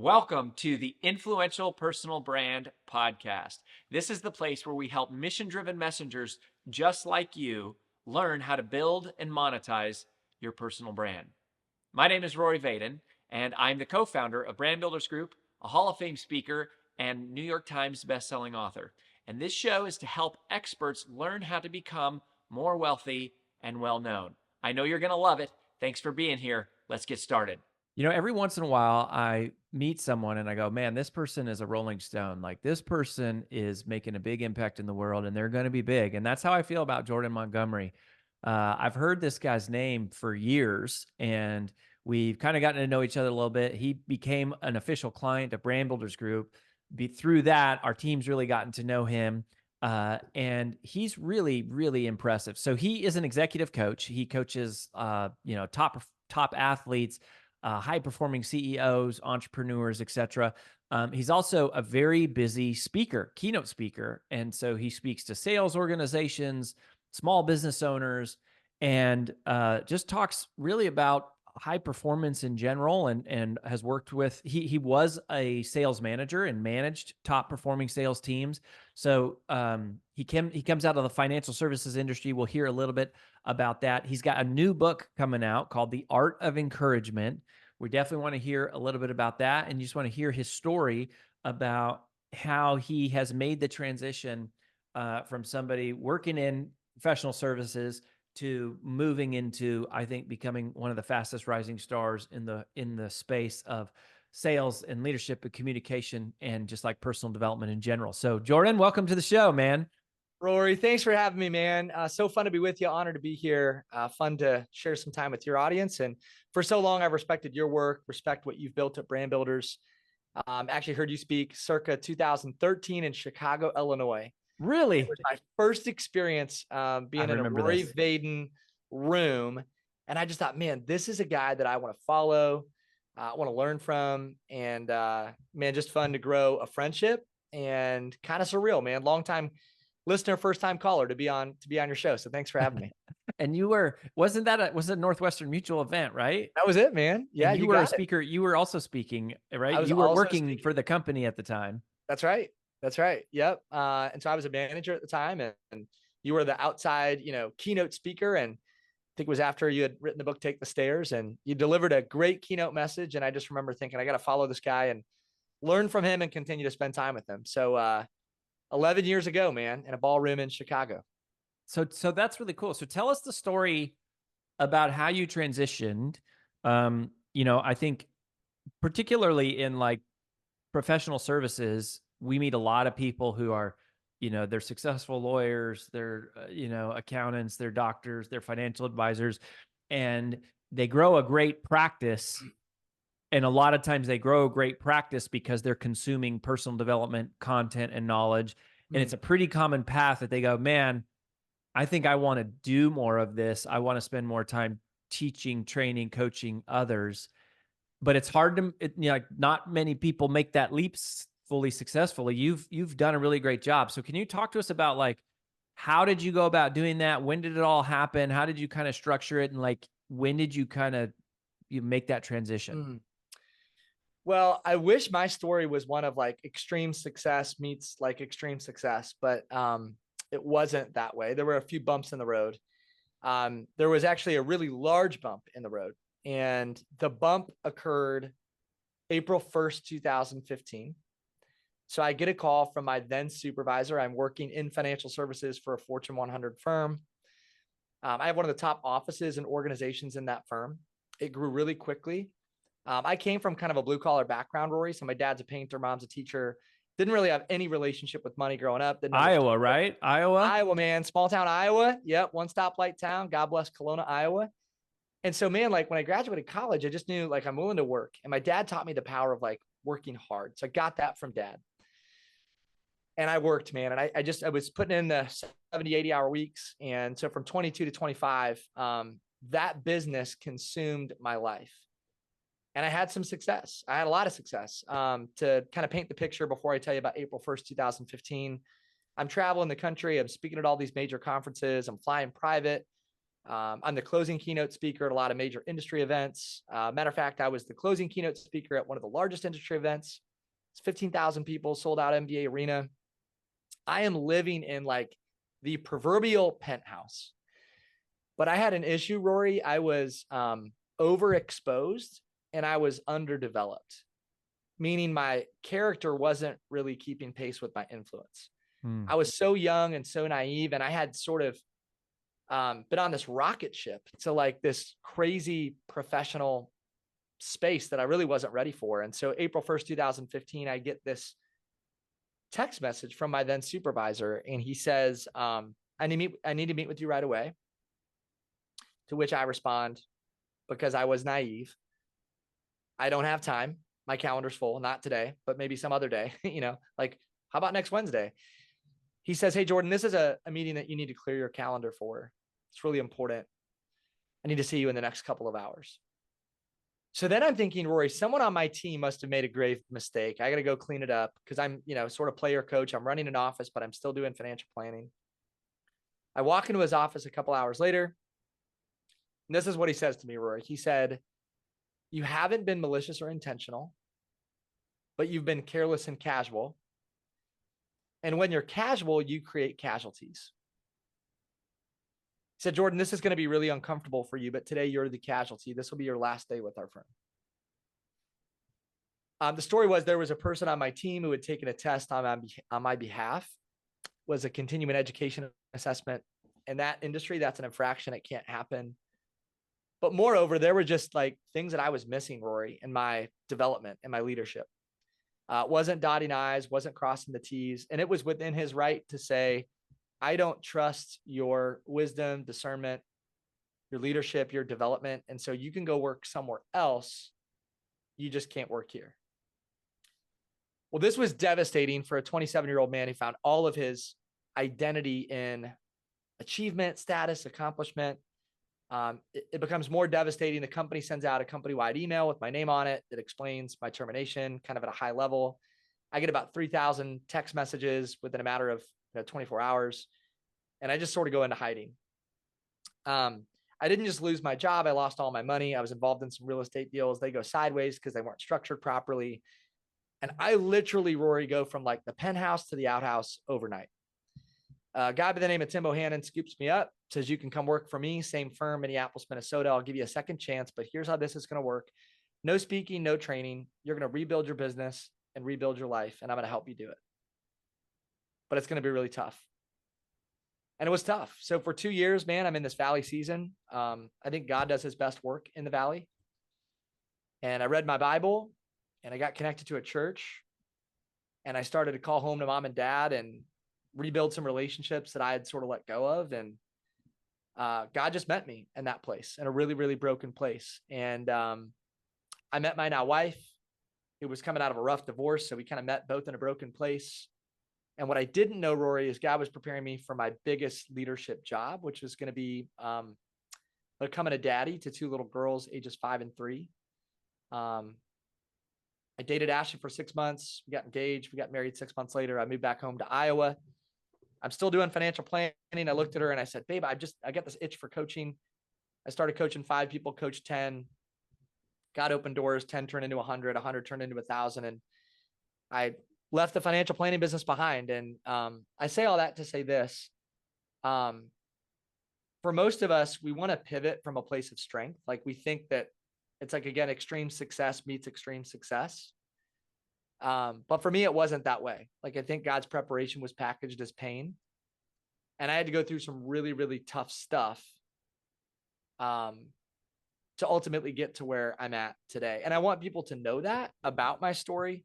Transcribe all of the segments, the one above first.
Welcome to the Influential Personal Brand Podcast. This is the place where we help mission-driven messengers just like you learn how to build and monetize your personal brand. My name is Rory Vaden, and I'm the co-founder of Brand Builders Group, a Hall of Fame speaker, and New York Times bestselling author. And this show is to help experts learn how to become more wealthy and well-known. I know you're going to love it. Thanks for being here. Let's get started. You know, every once in a while, I meet someone and I go, man, this person is a Rolling Stone. Like, this person is making a big impact in the world and they're going to be big. And that's how I feel about Jordan Montgomery. I've heard this guy's name for years and we've kind of gotten to know each other a little bit. He became an official client of Brand Builders Group. Through that, our team's really gotten to know him. And he's really, really impressive. So he is an executive coach. He coaches, top athletes, high-performing CEOs, entrepreneurs, etc. He's also a very busy speaker, keynote speaker. And so he speaks to sales organizations, small business owners, and just talks really about high performance in general, and has worked with, he was a sales manager and managed top performing sales teams. So he comes out of the financial services industry. We'll hear a little bit about that. He's got a new book coming out called The Art of Encouragement. We definitely want to hear a little bit about that. And you just want to hear his story about how he has made the transition from somebody working in professional services to moving into, I think, becoming one of the fastest rising stars in the space of sales and leadership and communication and just like personal development in general. So Jordan, welcome to the show, man. Rory, thanks for having me, man. So fun to be with you. Honored to be here. Fun to share some time with your audience. And for so long, I've respected your work, respect what you've built at Brand Builders. Actually heard you speak circa 2013 in Chicago, Illinois. Really? It was my first experience being in a Rory Vaden room. And I just thought, man, this is a guy that I want to follow, I want to learn from. And man, just fun to grow a friendship and kind of surreal, man. Long time listener, first time caller to be on your show. So thanks for having me. And was it a Northwestern Mutual event, right? That was it, man. Yeah. And you were a speaker. You were also speaking, right? You were working for the company at the time. That's right. That's right. Yep. And so I was a manager at the time, and you were the outside, keynote speaker. And I think it was after you had written the book, Take the Stairs, and you delivered a great keynote message. And I just remember thinking, I got to follow this guy and learn from him and continue to spend time with him. So, 11 years ago, man, in a ballroom in Chicago. So that's really cool. So tell us the story about how you transitioned. I think particularly in like professional services, we meet a lot of people who are, they're successful lawyers, they're, accountants, they're doctors, they're financial advisors, and they grow a great practice. And a lot of times they grow a great practice because they're consuming personal development content and knowledge. And it's a pretty common path that they go, man, I think I want to do more of this. I want to spend more time teaching, training, coaching others. But it's hard to, not many people make that leap fully successfully. You've done a really great job. So can you talk to us about like, how did you go about doing that? When did it all happen? How did you kind of structure it? And like, when did you make that transition? Well, I wish my story was one of like extreme success meets like extreme success, but it wasn't that way. There were a few bumps in the road. There was actually a really large bump in the road, and the bump occurred April 1st, 2015. So I get a call from my then supervisor. I'm working in financial services for a Fortune 100 firm. I have one of the top offices and organizations in that firm. It grew really quickly. I came from kind of a blue collar background, Rory. So my dad's a painter, mom's a teacher. Didn't really have any relationship with money growing up. Iowa, right? Iowa, man. Small town Iowa. Yep. One stoplight town. God bless Kelowna, Iowa. And so, man, like when I graduated college, I just knew like I'm willing to work. And my dad taught me the power of like working hard. So I got that from dad. And I worked, man. And I was putting in the 70, 80 hour weeks. And so from 22 to 25, that business consumed my life. And I had some success. I had a lot of success. To kind of paint the picture before I tell you about April 1st, 2015, I'm traveling the country. I'm speaking at all these major conferences. I'm flying private. I'm the closing keynote speaker at a lot of major industry events. Matter of fact, I was the closing keynote speaker at one of the largest industry events. It's 15,000 people, sold out NBA arena. I am living in like the proverbial penthouse. But I had an issue, Rory. I was overexposed and I was underdeveloped, meaning my character wasn't really keeping pace with my influence. I was so young and so naive, and I had sort of been on this rocket ship to like this crazy professional space that I really wasn't ready for. And so April 1st, 2015, I get this text message from my then supervisor, and he says, I need to meet with you right away. To which I respond, because I was naive, I don't have time. My calendar's full, not today, but maybe some other day, like, how about next Wednesday? He says, hey, Jordan, this is a meeting that you need to clear your calendar for. It's really important. I need to see you in the next couple of hours. So then I'm thinking, Rory, someone on my team must have made a grave mistake. I got to go clean it up because I'm, sort of player coach. I'm running an office, but I'm still doing financial planning. I walk into his office a couple hours later. And this is what he says to me, Rory. He said, you haven't been malicious or intentional, but you've been careless and casual. And when you're casual, you create casualties. He said, Jordan, this is going to be really uncomfortable for you, but today you're the casualty. This will be your last day with our firm. The story was there was a person on my team who had taken a test on my behalf, was a continuing education assessment. In that industry, that's an infraction. It can't happen. But moreover, there were just like things that I was missing, Rory, in my development and my leadership. Wasn't dotting I's, wasn't crossing the T's. And it was within his right to say, I don't trust your wisdom, discernment, your leadership, your development. And so you can go work somewhere else. You just can't work here. Well, this was devastating for a 27-year-old man who found all of his identity in achievement, status, accomplishment. It becomes more devastating. The company sends out a company-wide email with my name on it that explains my termination kind of at a high level. I get about 3,000 text messages within a matter of 24 hours. And I just sort of go into hiding. I didn't just lose my job. I lost all my money. I was involved in some real estate deals. They go sideways because they weren't structured properly. And I literally, Rory, go from like the penthouse to the outhouse overnight. A guy by the name of Tim Bohannon scoops me up, says, you can come work for me, same firm, Minneapolis, Minnesota. I'll give you a second chance, but here's how this is going to work. No speaking, no training. You're going to rebuild your business and rebuild your life, and I'm going to help you do it. But it's going to be really tough. And it was tough. So for 2 years, man, I'm in this valley season. I think God does his best work in the valley. And I read my Bible, and I got connected to a church, and I started to call home to mom and dad and rebuild some relationships that I had sort of let go of. And God just met me in that place, in a really, really broken place. And I met my now wife, who was coming out of a rough divorce. So we kind of met both in a broken place. And what I didn't know, Rory, is God was preparing me for my biggest leadership job, which was going to be becoming a daddy to 2 little girls, ages 5 and 3. I dated Ashley for 6 months. We got engaged. We got married 6 months later. I moved back home to Iowa. I'm still doing financial planning. I looked at her and I said, babe, I got this itch for coaching. I started coaching 5 people, coached 10, got open doors, 10 turned into 100, 100 turned into 1,000. And I left the financial planning business behind. And I say all that to say this. For most of us, we want to pivot from a place of strength. Like we think that it's like, again, extreme success meets extreme success. But for me, it wasn't that way. Like I think God's preparation was packaged as pain. And I had to go through some really, really tough stuff to ultimately get to where I'm at today. And I want people to know that about my story.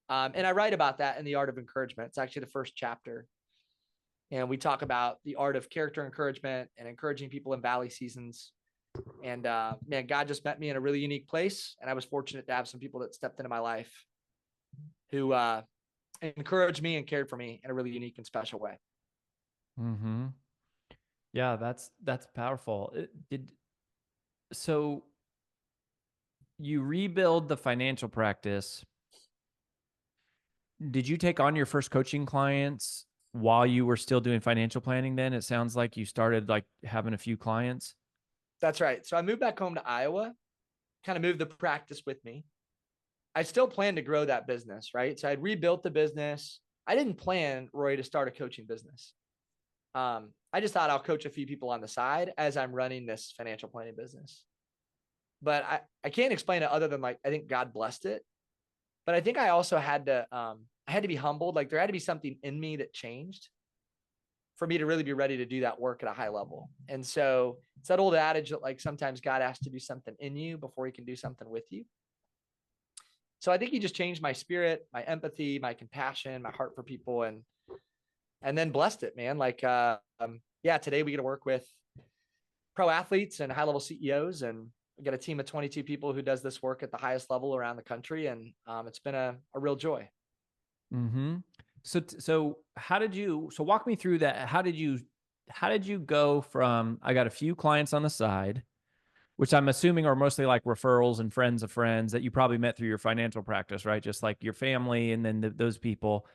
And I write about that in The Art of Encouragement. It's actually the first chapter. And we talk about the art of character encouragement and encouraging people in valley seasons. And man, God just met me in a really unique place. And I was fortunate to have some people that stepped into my life who encouraged me and cared for me in a really unique and special way. Mm-hmm. Yeah, that's powerful. So you rebuild the financial practice. Did you take on your first coaching clients while you were still doing financial planning then? It sounds like you started like having a few clients. That's right. So I moved back home to Iowa, kind of moved the practice with me. I still plan to grow that business, right? So I'd rebuilt the business. I didn't plan, Roy, to start a coaching business. I just thought I'll coach a few people on the side as I'm running this financial planning business. But I can't explain it other than like, I think God blessed it. But I think I also had to be humbled. Like there had to be something in me that changed for me to really be ready to do that work at a high level. And so it's that old adage that like sometimes God has to do something in you before he can do something with you. So I think he just changed my spirit, my empathy, my compassion, my heart for people, and then blessed it, man. Like, yeah, today we get to work with pro athletes and high level CEOs, and we got a team of 22 people who does this work at the highest level around the country. And it's been a real joy. Mm-hmm. So how did you, so walk me through that. How did you go from, I got a few clients on the side, which I'm assuming are mostly like referrals and friends of friends that you probably met through your financial practice, right? Just like your family and then those people.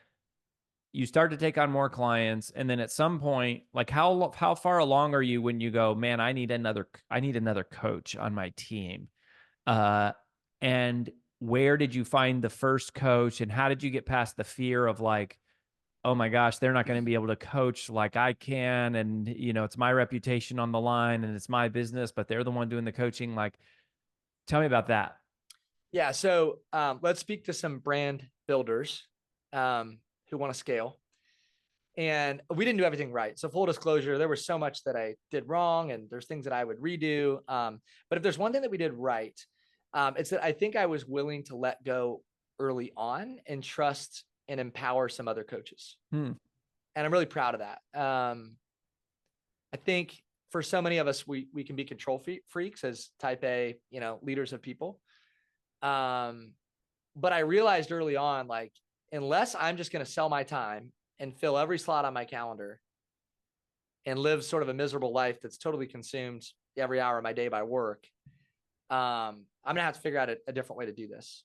You start to take on more clients, and then at some point, like how far along are you when you go, man, I need another coach on my team? And where did you find the first coach, and how did you get past the fear of like, oh my gosh, they're not going to be able to coach like I can, and it's my reputation on the line and it's my business, but they're the one doing the coaching. Like, tell me about that. Yeah. So let's speak to some brand builders who want to scale. And we didn't do everything right. So full disclosure, there was so much that I did wrong, and there's things that I would redo. But if there's one thing that we did right, it's that I think I was willing to let go early on and trust and empower some other coaches. And I'm really proud of that. I think for so many of us, we can be control freaks as type A, leaders of people. But I realized early on, like, unless I'm just going to sell my time and fill every slot on my calendar and live sort of a miserable life that's totally consumed every hour of my day by work, I'm going to have to figure out a different way to do this.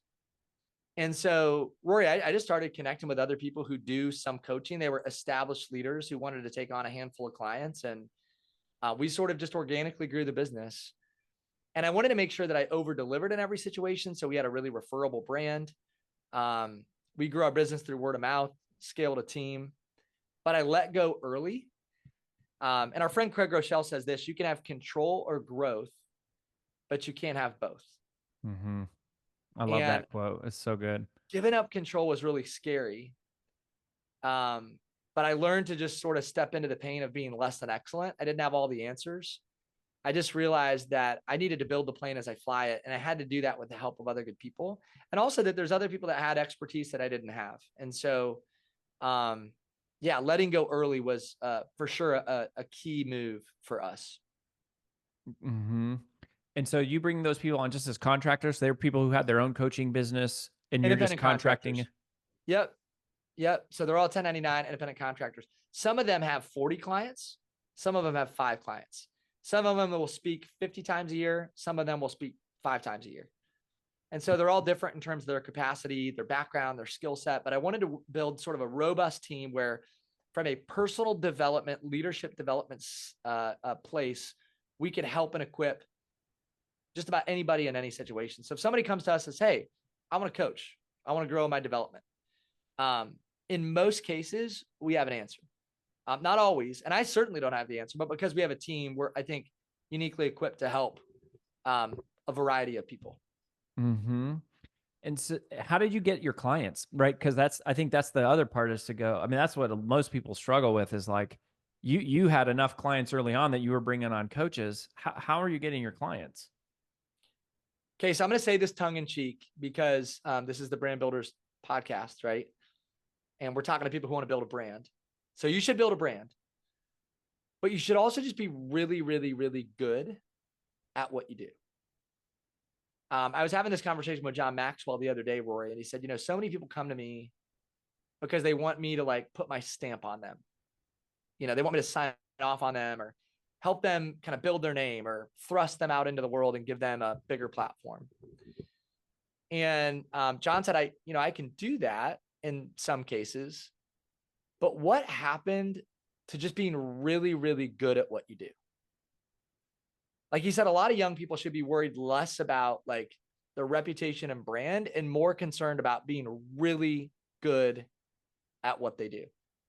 And so, Rory, I just started connecting with other people who do some coaching. They were established leaders who wanted to take on a handful of clients. And we sort of just organically grew the business. And I wanted to make sure that I over-delivered in every situation. So we had a really referable brand. We grew our business through word of mouth, scaled a team, but I let go early. And our friend Craig Rochelle says this: you can have control or growth, but you can't have both. Mm-hmm. I love that quote. It's so good. Giving up control was really scary. But I learned to just sort of step into the pain of being less than excellent. I didn't have all the answers. I just realized that I needed to build the plane as I fly it. And I had to do that with the help of other good people. And also that there's other people that had expertise that I didn't have. And so, yeah, letting go early was for sure a key move for us. Mm-hmm. And so you bring those people on just as contractors. They're people who had their own coaching business, and you're just contracting. Yep. So they're all 1099 independent contractors. Some of them have 40 clients. Some of them have 5 clients. Some of them will speak 50 times a year. Some of them will speak 5 times a year. And so they're all different in terms of their capacity, their background, their skill set. But I wanted to build sort of a robust team where, from a personal development, leadership development place, we could help and equip just about anybody in any situation. So if somebody comes to us and says, hey, I want to coach, I want to grow my development. In most cases, we have an answer. Not always. And I certainly don't have the answer, but because we have a team, we're, I think, uniquely equipped to help a variety of people. Mm-hmm. And so how did you get your clients, right? Because I think that's the other part, is to go. I mean, that's what most people struggle with, is like, you had enough clients early on that you were bringing on coaches. How are you getting your clients? Okay, so I'm going to say this tongue in cheek because this is the Brand Builders podcast, right? And we're talking to people who want to build a brand. So you should build a brand, but you should also just be really, really, really good at what you do. I was having this conversation with John Maxwell the other day, Rory, and he said, so many people come to me because they want me to like put my stamp on them. They want me to sign off on them or help them kind of build their name or thrust them out into the world and give them a bigger platform. And John said, I can do that in some cases, But what happened to just being really, really good at what you do? Like you said, a lot of young people should be worried less about like their reputation and brand and more concerned about being really good at what they do.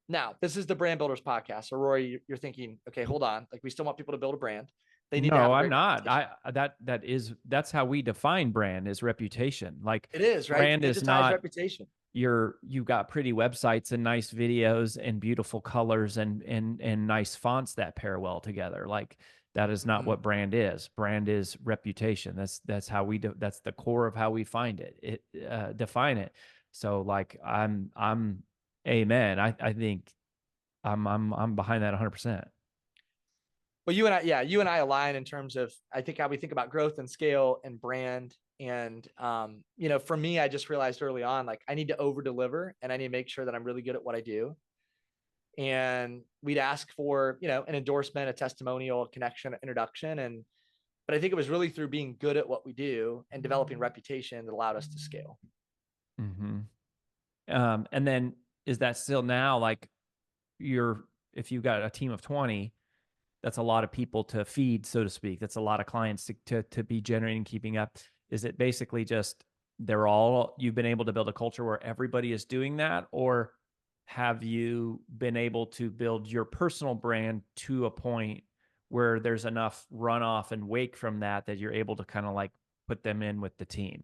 Now, this is the Brand Builders podcast. So Rory, you're thinking, okay, hold on. Like we still want people to build a brand. They need to have No, a I'm great not. reputation. That's how we define brand is reputation. Like It is, right? brand is Digitized not reputation. you've got pretty websites and nice videos and beautiful colors and nice fonts that pair well together. Like that is not what brand is. Brand is reputation. That's how that's the core of how we find define it. So like I'm amen. I think I'm behind that 100%. Well, you and I align in terms of, I think, how we think about growth and scale and brand. And, for me, I just realized early on, like I need to over deliver and I need to make sure that I'm really good at what I do. And we'd ask for, an endorsement, a testimonial, a connection, an introduction. But I think it was really through being good at what we do and developing reputation that allowed us to scale. Mm-hmm. And then is that still now like if you've got a team of 20, that's a lot of people to feed, so to speak. That's a lot of clients to be generating, keeping up. Is it basically just you've been able to build a culture where everybody is doing that? Or have you been able to build your personal brand to a point where there's enough runoff and wake from that you're able to kind of like put them in with the team?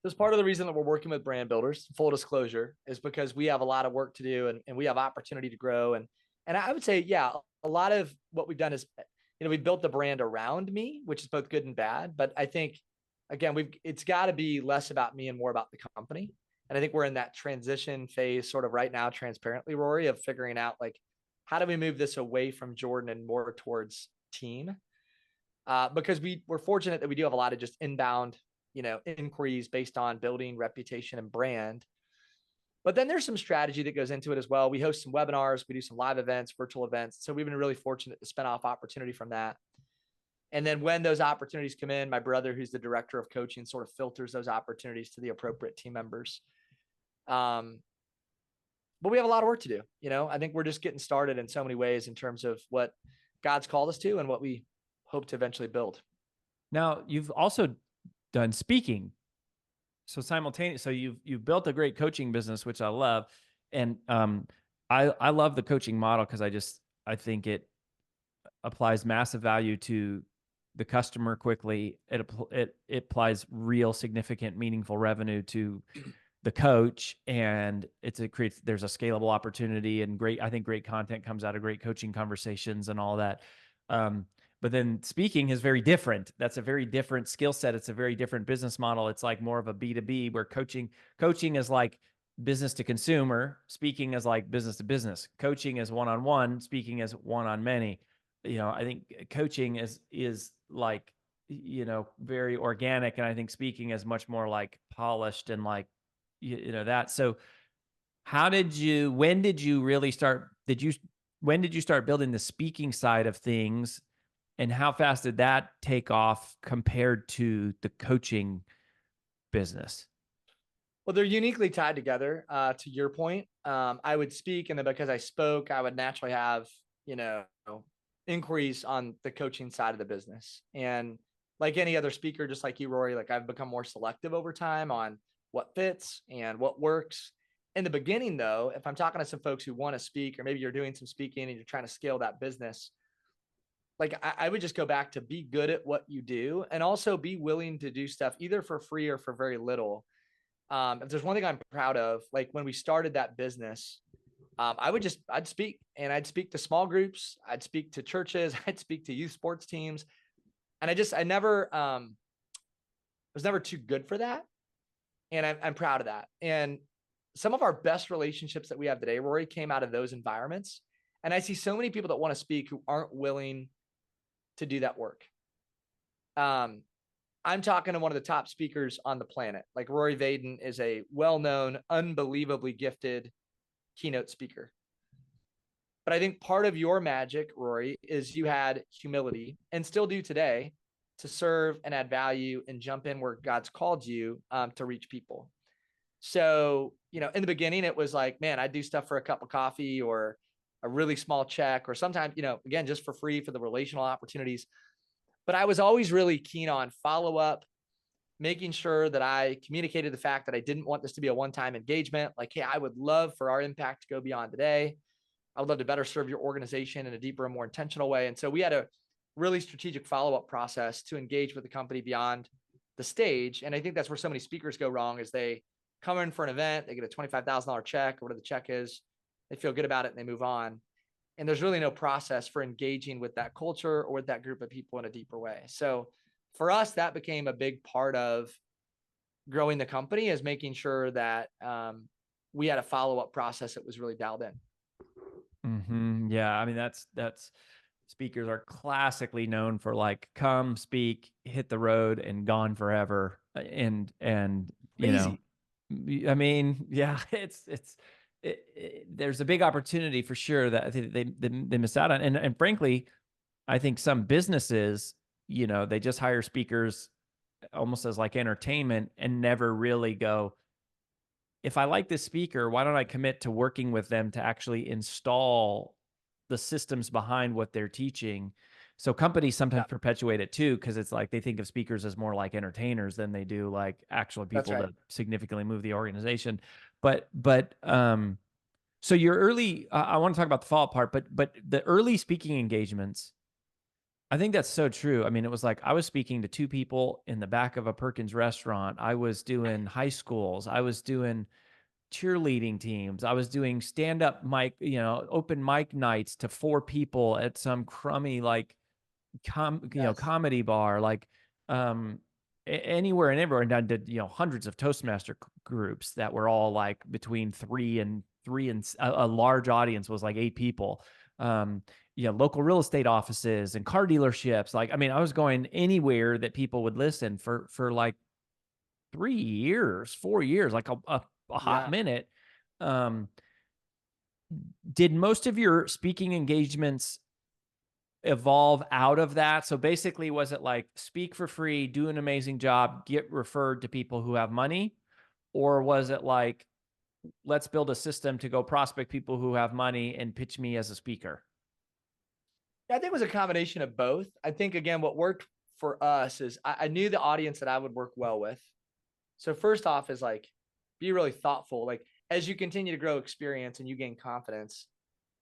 That's part of the reason that we're working with brand builders, full disclosure, is because we have a lot of work to do and we have opportunity to grow. And I would say, yeah, a lot of what we've done is, we built the brand around me, which is both good and bad. But I think, again, it's got to be less about me and more about the company. And I think we're in that transition phase sort of right now, transparently, Rory, of figuring out like, how do we move this away from Jordan and more towards team? Because we're fortunate that we do have a lot of just inbound inquiries based on building reputation and brand. But then there's some strategy that goes into it as well. We host some webinars, we do some live events, virtual events. So we've been really fortunate to spin off opportunity from that. And then when those opportunities come in, my brother, who's the director of coaching, sort of filters those opportunities to the appropriate team members. But we have a lot of work to do. I think we're just getting started in so many ways in terms of what God's called us to and what we hope to eventually build. Now, you've also done speaking. So simultaneous. So you've built a great coaching business, which I love. And I love the coaching model because I think it applies massive value to the customer quickly. It applies real significant, meaningful revenue to the coach, and there's a scalable opportunity and I think great content comes out of great coaching conversations and all that. But then speaking is very different. That's a very different skill set. It's a very different business model. It's like more of a B2B where coaching is like business to consumer. Speaking is like business to business. Coaching is one-on-one. Speaking is one-on-many. I think coaching is like, very organic. And I think speaking is much more like polished and like, that. So when did you really start? When did you start building the speaking side of things? And how fast did that take off compared to the coaching business? Well, they're uniquely tied together. To your point, I would speak, and then because I spoke, I would naturally have, inquiries on the coaching side of the business. And like any other speaker, just like you, Rory, like I've become more selective over time on what fits and what works. In the beginning, though, if I'm talking to some folks who want to speak, or maybe you're doing some speaking and you're trying to scale that business, like I would just go back to be good at what you do and also be willing to do stuff either for free or for very little. If there's one thing I'm proud of, like when we started that business, I'd speak and I'd speak to small groups. I'd speak to churches. I'd speak to youth sports teams. And I never, was never too good for that. And I'm proud of that. And some of our best relationships that we have today, Rory, came out of those environments. And I see so many people that want to speak who aren't willing to do that work. I'm talking to one of the top speakers on the planet. Like Rory Vaden is a well-known, unbelievably gifted keynote speaker. But I think part of your magic, Rory, is you had humility and still do today to serve and add value and jump in where God's called you to reach people. So, in the beginning, it was like, man, I do stuff for a cup of coffee or a really small check, or sometimes, again, just for free for the relational opportunities. But I was always really keen on follow up, making sure that I communicated the fact that I didn't want this to be a one-time engagement. Like, hey, I would love for our impact to go beyond today. I would love to better serve your organization in a deeper and more intentional way. And so we had a really strategic follow-up process to engage with the company beyond the stage. And I think that's where so many speakers go wrong, is they come in for an event, they get a $25,000 check or whatever the check is, they feel good about it and they move on. And there's really no process for engaging with that culture or with that group of people in a deeper way. So for us, that became a big part of growing the company, is making sure that we had a follow-up process that was really dialed in. Yeah. I mean, that's speakers are classically known for like, come speak, hit the road and gone forever. And, Easy. I mean, yeah, there's a big opportunity for sure that they miss out on. And frankly, I think some businesses, they just hire speakers almost as like entertainment and never really go, if I like this speaker, why don't I commit to working with them to actually install the systems behind what they're teaching? So companies sometimes perpetuate it too, because it's like they think of speakers as more like entertainers than they do like actual people that significantly move the organization. But so your early, I want to talk about the follow-up part, but the early speaking engagements, I think that's so true. I mean, it was like I was speaking to 2 people in the back of a Perkins restaurant. I was doing high schools. I was doing cheerleading teams. I was doing stand-up mic, open mic nights to 4 people at some crummy like comedy bar, like anywhere and everywhere. And I did, hundreds of Toastmaster groups that were all like between 3 and a large audience was like 8 people. Local real estate offices and car dealerships. Like, I mean, I was going anywhere that people would listen for like 3 years, 4 years, like a hot minute. Did most of your speaking engagements evolve out of that? So basically, was it like speak for free, do an amazing job, get referred to people who have money? Or was it like, let's build a system to go prospect people who have money and pitch me as a speaker? Yeah, I think it was a combination of both. I think, again, what worked for us is I knew the audience that I would work well with. So first off is like, be really thoughtful. Like, as you continue to grow experience and you gain confidence,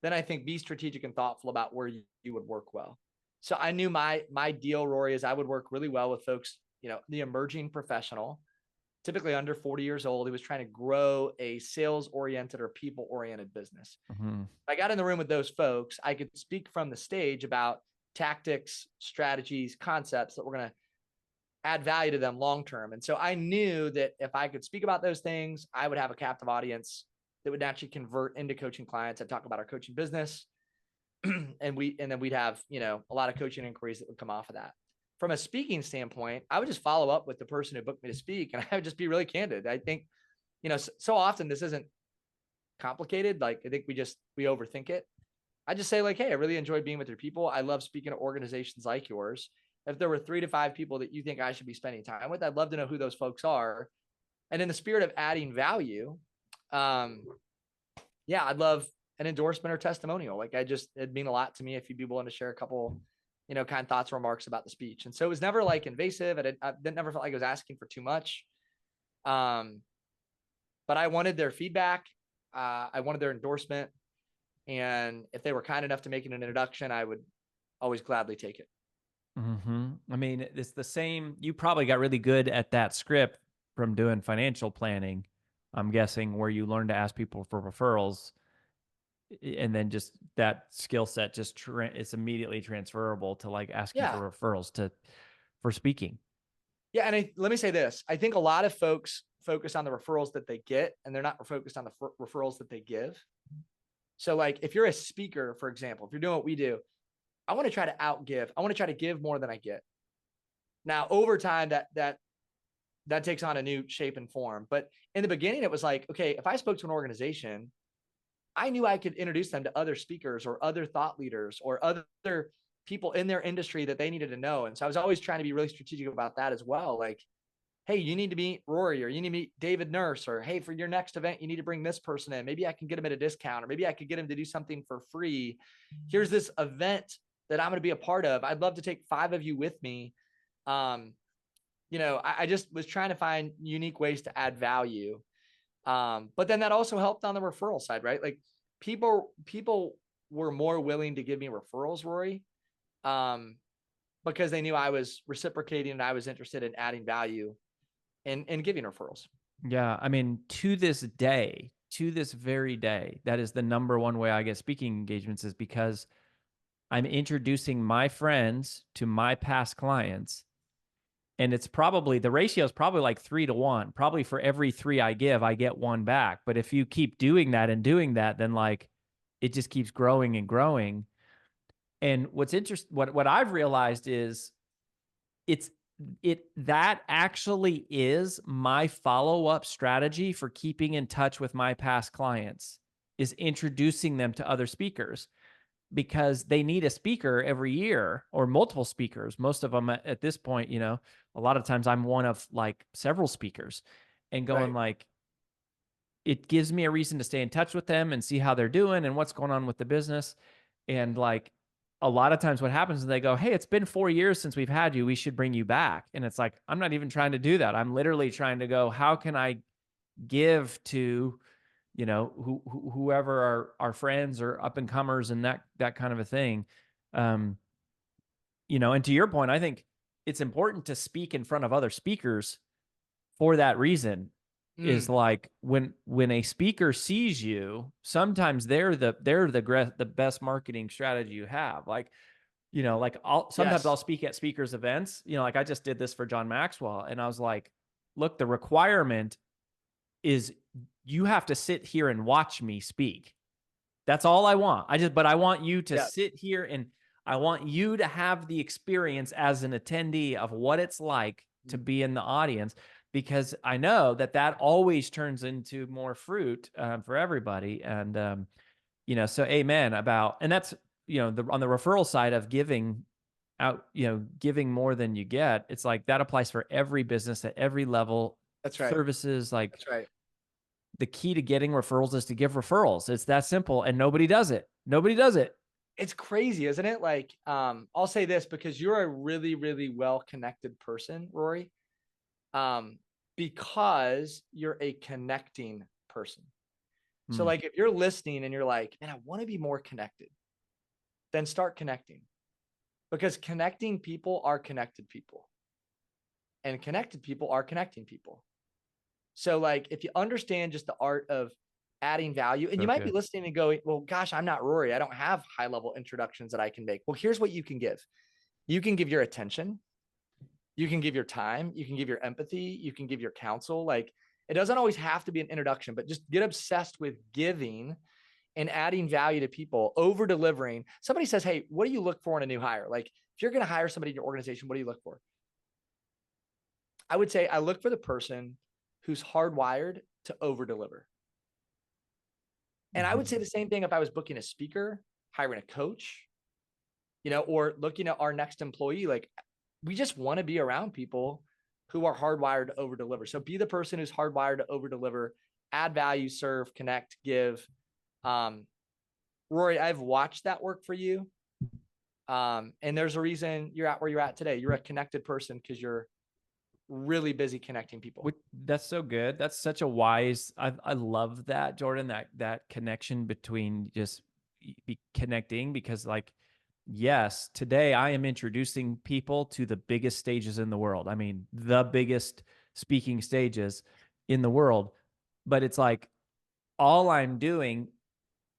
then I think be strategic and thoughtful about where you would work well. So I knew my deal, Rory, is I would work really well with folks, the emerging professional, typically under 40 years old, who was trying to grow a sales-oriented or people-oriented business. I got in the room with those folks. I could speak from the stage about tactics, strategies, concepts that were going to add value to them long-term. And so I knew that if I could speak about those things, I would have a captive audience that would naturally convert into coaching clients. I'd talk about our coaching business and then we'd have, a lot of coaching inquiries that would come off of that. From a speaking standpoint, I would just follow up with the person who booked me to speak, and I would just be really candid. I think, so often this isn't complicated. Like, I think we overthink it. I just say like, hey, I really enjoyed being with your people. I love speaking to organizations like yours. If there were 3 to 5 people that you think I should be spending time with, I'd love to know who those folks are. And in the spirit of adding value, I'd love an endorsement or testimonial. Like, it'd mean a lot to me if you'd be willing to share a couple, kind thoughts or remarks about the speech. And so it was never like invasive. I never felt like I was asking for too much. But I wanted their feedback. I wanted their endorsement. And if they were kind enough to make an introduction, I would always gladly take it. I mean, it's the same. You probably got really good at that script from doing financial planning, I'm guessing, where you learn to ask people for referrals, and then just that skill set it's immediately transferable to like asking for referrals for speaking. Yeah, and let me say this: I think a lot of folks focus on the referrals that they get, and they're not focused on the referrals that they give. So, like, if you're a speaker, for example, if you're doing what we do, I want to try to outgive. I want to try to give more than I get. Now, over time, that takes on a new shape and form. But in the beginning, it was like, okay, if I spoke to an organization, I knew I could introduce them to other speakers or other thought leaders or other people in their industry that they needed to know. And so I was always trying to be really strategic about that as well. Like, hey, you need to meet Rory, or you need to meet David Nurse, or hey, for your next event, you need to bring this person in. Maybe I can get him at a discount, or maybe I could get him to do something for free. Here's this event that I'm going to be a part of. I'd love to take 5 of you with me. I just was trying to find unique ways to add value. But then that also helped on the referral side, right? Like people were more willing to give me referrals, Rory, because they knew I was reciprocating and I was interested in adding value and giving referrals. Yeah. I mean, to this very day, that is the number one way I get speaking engagements, is because I'm introducing my friends to my past clients. And it's probably, the ratio is probably like 3 to 1. Probably for every 3 I give, I get 1 back. But if you keep doing that, then like it just keeps growing and growing. And what's interesting, what I've realized is that actually is my follow-up strategy for keeping in touch with my past clients, is introducing them to other speakers, because they need a speaker every year, or multiple speakers. Most of them at this point, a lot of times I'm one of like several speakers, and going like, it gives me a reason to stay in touch with them and see how they're doing and what's going on with the business. And like, a lot of times what happens is they go, hey, it's been 4 years since we've had you. We should bring you back. And it's like, I'm not even trying to do that. I'm literally trying to go, how can I give to, whoever our friends or up and comers and that kind of a thing. And to your point, I think it's important to speak in front of other speakers for that reason. Is like, when a speaker sees you, sometimes they're the best marketing strategy you have. Like, sometimes I'll speak at speakers events, like I just did this for John Maxwell. And I was like, look, the requirement is you have to sit here and watch me speak. That's all I want. But I want you to sit here, and I want you to have the experience as an attendee of what it's like to be in the audience, because I know that always turns into more fruit for everybody. And, so amen about, and that's, on the referral side of giving out, giving more than you get. It's like, that applies for every business at every level. That's right. Services, like, that's right. The key to getting referrals is to give referrals. It's that simple, and nobody does it. It's crazy, isn't it? Like, I'll say this, because you're a really, really well-connected person, Rory. Because you're a connecting person. So like, if you're listening and you're like, man, I want to be more connected, then start connecting, because connecting people are connected people, and connected people are connecting people. So like, if you understand just the art of adding value, and you might be listening and going, well, gosh, I'm not Rory. I don't have high level introductions that I can make. Well, here's what you can give. You can give your attention. You can give your time. You can give your empathy. You can give your counsel. Like, it doesn't always have to be an introduction, but just get obsessed with giving and adding value to people, over delivering. Somebody says, hey, what do you look for in a new hire? Like, if you're going to hire somebody in your organization, what do you look for? I would say I look for the person who's hardwired to over deliver. And I would say the same thing if I was booking a speaker, hiring a coach, or looking at our next employee. Like, we just want to be around people who are hardwired to over deliver. So be the person who's hardwired to over deliver, add value, serve, connect, give. Rory, I've watched that work for you. And there's a reason you're at where you're at today. You're a connected person because you're really busy connecting people. That's so good. That's such a wise, I love that, Jordan, that connection between just connecting, because like, yes, today I am introducing people to the biggest stages in the world. I mean, the biggest speaking stages in the world. But it's like, all I'm doing,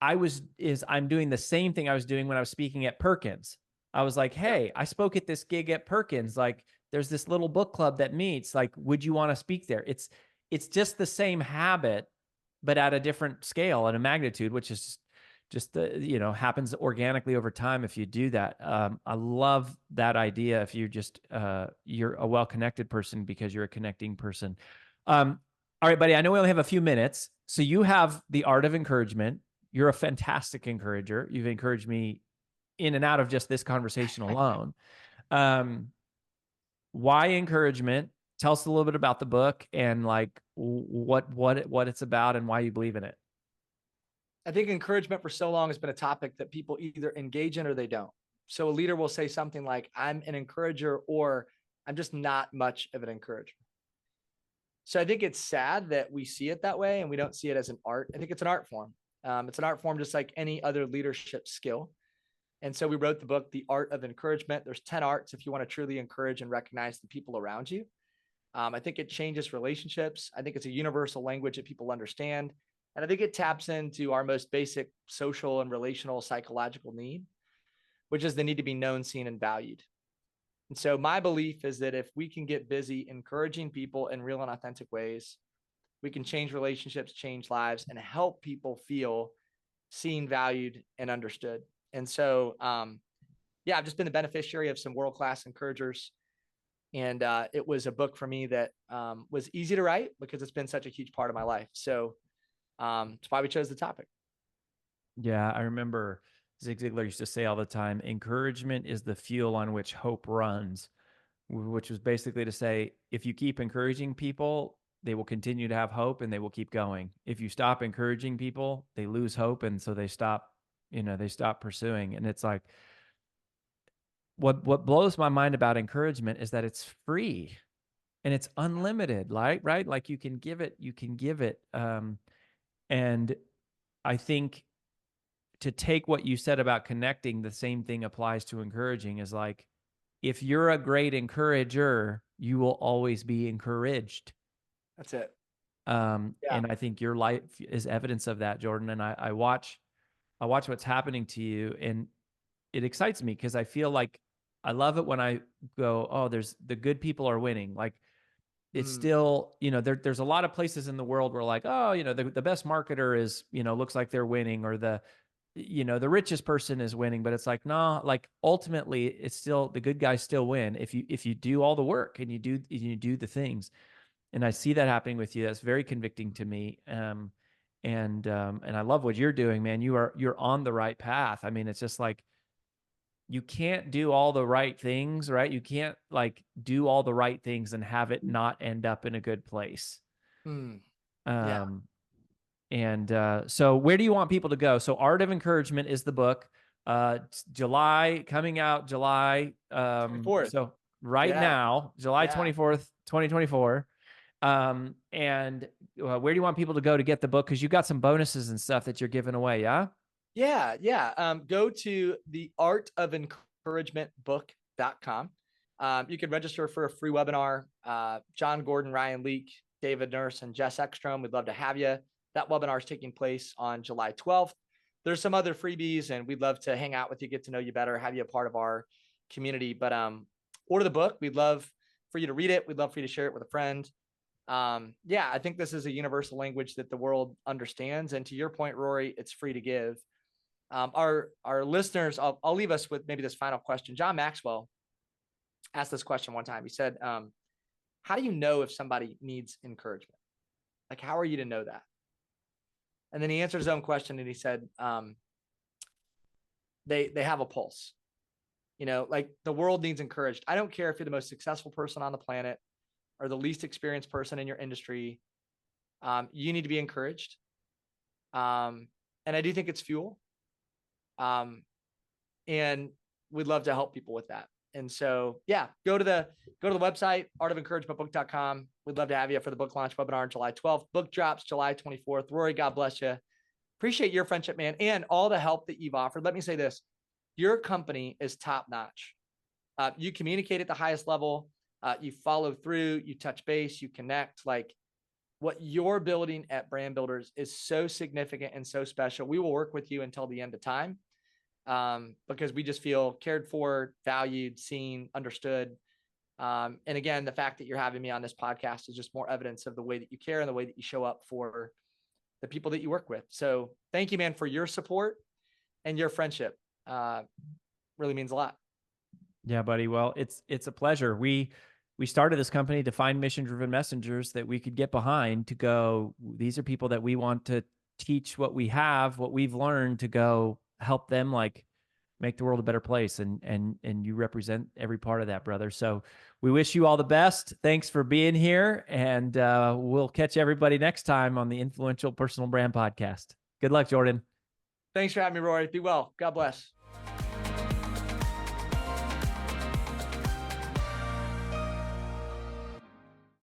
I'm doing the same thing I was doing when I was speaking at Perkins. I was like, hey, I spoke at this gig at Perkins. Like, there's this little book club that meets. Like, would you want to speak there? It's just the same habit, but at a different scale and a magnitude, which is just happens organically over time if you do that. I love that idea. If you just you're a well-connected person because you're a connecting person. All right, buddy. I know we only have a few minutes, so you have the art of encouragement. You're a fantastic encourager. You've encouraged me in and out of just this conversation alone. Why encouragement? tell us a little bit about the book and like what it's about and why you believe in it. I think encouragement for so long has been a topic that people either engage in or they don't. So a leader will say something like, I'm an encourager, or I'm just not much of an encourager. So I think it's sad that we see it that way and we don't see it as an art. I think it's an art form. It's an art form just like any other leadership skill. And so we wrote the book, The Art of Encouragement. There's 10 arts if you want to truly encourage and recognize the people around you. I think it changes relationships. I think it's a universal language that people understand. And I think it taps into our most basic social and relational psychological need, which is the need to be known, seen, and valued. And so my belief is that if we can get busy encouraging people in real and authentic ways, we can change relationships, change lives, and help people feel seen, valued, and understood. And so, yeah, I've just been the beneficiary of some world-class encouragers. And it was a book for me that was easy to write because it's been such a huge part of my life. So that's why we chose the topic. Yeah, I remember Zig Ziglar used to say all the time, encouragement is the fuel on which hope runs, which was basically to say, if you keep encouraging people, they will continue to have hope and they will keep going. If you stop encouraging people, they lose hope. And so they stop, they stop pursuing. And it's like, what blows my mind about encouragement is that it's free and it's unlimited, right? Like you can give it. And I think to take what you said about connecting, the same thing applies to encouraging, is like, if you're a great encourager, you will always be encouraged. That's it. And I think your life is evidence of that, Jordan. And I watch what's happening to you, and it excites me because I feel like I love it when I go, oh, there's the good people are winning. Like it's still, there's a lot of places in the world where like, oh, the best marketer is, looks like they're winning, or the richest person is winning, but it's like, no, like ultimately it's still the good guys still win if you do all the work and you do the things. And I see that happening with you. That's very convicting to me. And I love what you're doing, man. You're on the right path. I mean, it's just like, you can't do all the right things, right? You can't like do all the right things and have it not end up in a good place. Yeah. And so where do you want people to go? So Art of Encouragement is the book. Coming out July. 24th. So right now, July 24th, 2024. And where do you want people to go to get the book? Because you got some bonuses and stuff that you're giving away, yeah? Yeah. Go to the artofencouragementbook.com. You can register for a free webinar. John Gordon, Ryan Leake, David Nurse, and Jess Ekstrom, we'd love to have you. That webinar is taking place on July 12th. There's some other freebies, and we'd love to hang out with you, get to know you better, have you a part of our community. But order the book. We'd love for you to read it. We'd love for you to share it with a friend. I think this is a universal language that the world understands. And to your point, Rory, it's free to give. Our listeners, I'll leave us with maybe this final question. John Maxwell asked this question one time. He said, how do you know if somebody needs encouragement? Like, how are you to know that? And then he answered his own question and he said, they have a pulse. Like the world needs encouraged. I don't care if you're the most successful person on the planet or the least experienced person in your industry. You need to be encouraged. And I do think it's fuel. And we'd love to help people with that. And so, go to the website, artofencouragementbook.com. We'd love to have you for the book launch webinar on July 12th. Book drops July 24th. Rory, God bless you. Appreciate your friendship, man, and all the help that you've offered. Let me say this. Your company is top notch. You communicate at the highest level. You follow through, you touch base, you connect. Like what you're building at Brand Builders is so significant and so special. We will work with you until the end of time. Because we just feel cared for, valued, seen, understood. And again, the fact that you're having me on this podcast is just more evidence of the way that you care and the way that you show up for the people that you work with. So thank you, man, for your support and your friendship. Really means a lot. Yeah, buddy. Well, it's a pleasure. We started this company to find mission-driven messengers that we could get behind to go, these are people that we want to teach what we have, what we've learned, to go help them like make the world a better place. And you represent every part of that, brother. So we wish you all the best. Thanks for being here. And we'll catch everybody next time on the Influential Personal Brand Podcast. Good luck, Jordan. Thanks for having me, Rory. Be well. God bless.